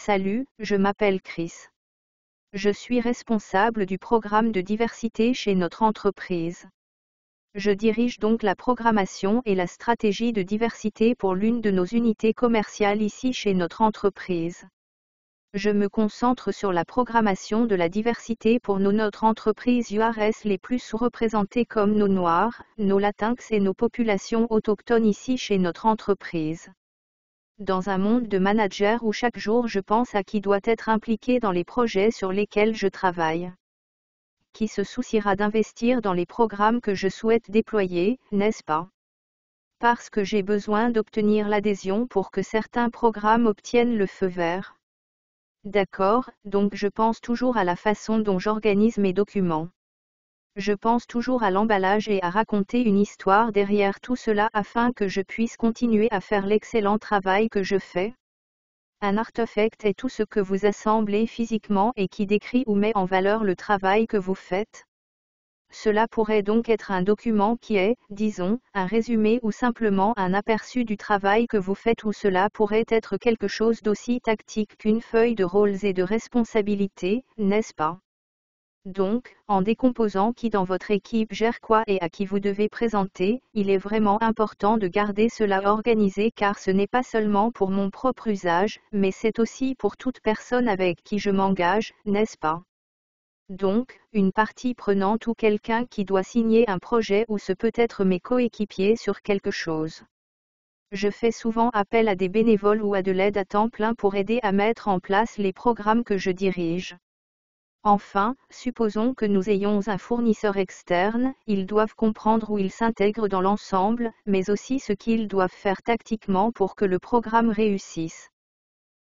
Salut, je m'appelle Chris. Je suis responsable du programme de diversité chez notre entreprise. Je dirige donc la programmation et la stratégie de diversité pour l'une de nos unités commerciales ici chez notre entreprise. Je me concentre sur la programmation de la diversité pour notre entreprise URS les plus sous-représentés comme nos Noirs, nos Latinx et nos populations autochtones ici chez notre entreprise. Dans un monde de managers où chaque jour je pense à qui doit être impliqué dans les projets sur lesquels je travaille. Qui se souciera d'investir dans les programmes que je souhaite déployer, n'est-ce pas? Parce que j'ai besoin d'obtenir l'adhésion pour que certains programmes obtiennent le feu vert. D'accord, donc je pense toujours à la façon dont j'organise mes documents. Je pense toujours à l'emballage et à raconter une histoire derrière tout cela afin que je puisse continuer à faire l'excellent travail que je fais. Un artefact est tout ce que vous assemblez physiquement et qui décrit ou met en valeur le travail que vous faites. Cela pourrait donc être un document qui est, disons, un résumé ou simplement un aperçu du travail que vous faites ou cela pourrait être quelque chose d'aussi tactique qu'une feuille de rôles et de responsabilités, n'est-ce pas? Donc, en décomposant qui dans votre équipe gère quoi et à qui vous devez présenter, il est vraiment important de garder cela organisé car ce n'est pas seulement pour mon propre usage, mais c'est aussi pour toute personne avec qui je m'engage, n'est-ce pas? Donc, une partie prenante ou quelqu'un qui doit signer un projet ou ce peut être mes coéquipiers sur quelque chose. Je fais souvent appel à des bénévoles ou à de l'aide à temps plein pour aider à mettre en place les programmes que je dirige. Enfin, supposons que nous ayons un fournisseur externe, ils doivent comprendre où ils s'intègrent dans l'ensemble, mais aussi ce qu'ils doivent faire tactiquement pour que le programme réussisse.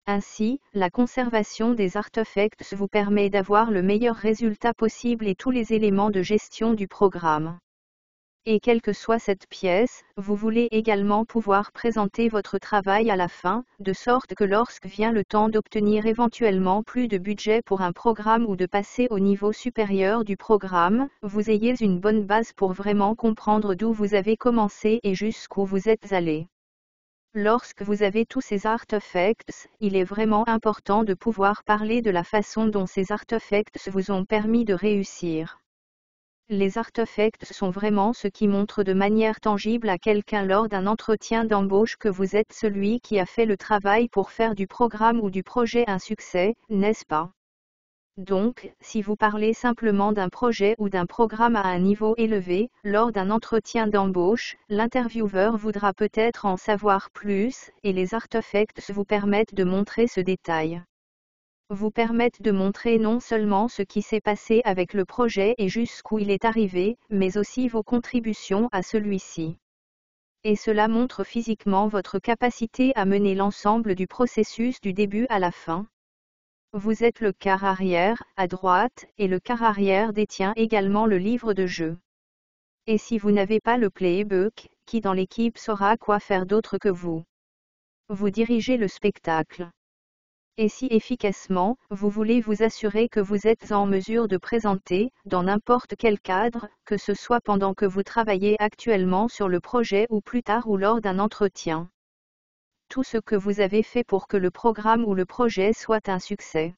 Ainsi, la conservation des artefacts vous permet d'avoir le meilleur résultat possible et tous les éléments de gestion du programme. Et quelle que soit cette pièce, vous voulez également pouvoir présenter votre travail à la fin, de sorte que lorsque vient le temps d'obtenir éventuellement plus de budget pour un programme ou de passer au niveau supérieur du programme, vous ayez une bonne base pour vraiment comprendre d'où vous avez commencé et jusqu'où vous êtes allé. Lorsque vous avez tous ces artefacts, il est vraiment important de pouvoir parler de la façon dont ces artefacts vous ont permis de réussir. Les artefacts sont vraiment ce qui montre de manière tangible à quelqu'un lors d'un entretien d'embauche que vous êtes celui qui a fait le travail pour faire du programme ou du projet un succès, n'est-ce pas? Donc, si vous parlez simplement d'un projet ou d'un programme à un niveau élevé, lors d'un entretien d'embauche, l'intervieweur voudra peut-être en savoir plus, et les artefacts vous permettent de montrer ce détail. Vous permettent de montrer non seulement ce qui s'est passé avec le projet et jusqu'où il est arrivé, mais aussi vos contributions à celui-ci. Et cela montre physiquement votre capacité à mener l'ensemble du processus du début à la fin. Vous êtes le quart arrière, à droite, et le quart arrière détient également le livre de jeu. Et si vous n'avez pas le playbook, qui dans l'équipe saura quoi faire d'autre que vous? Vous dirigez le spectacle. Et si efficacement, vous voulez vous assurer que vous êtes en mesure de présenter, dans n'importe quel cadre, que ce soit pendant que vous travaillez actuellement sur le projet ou plus tard ou lors d'un entretien. Tout ce que vous avez fait pour que le programme ou le projet soit un succès.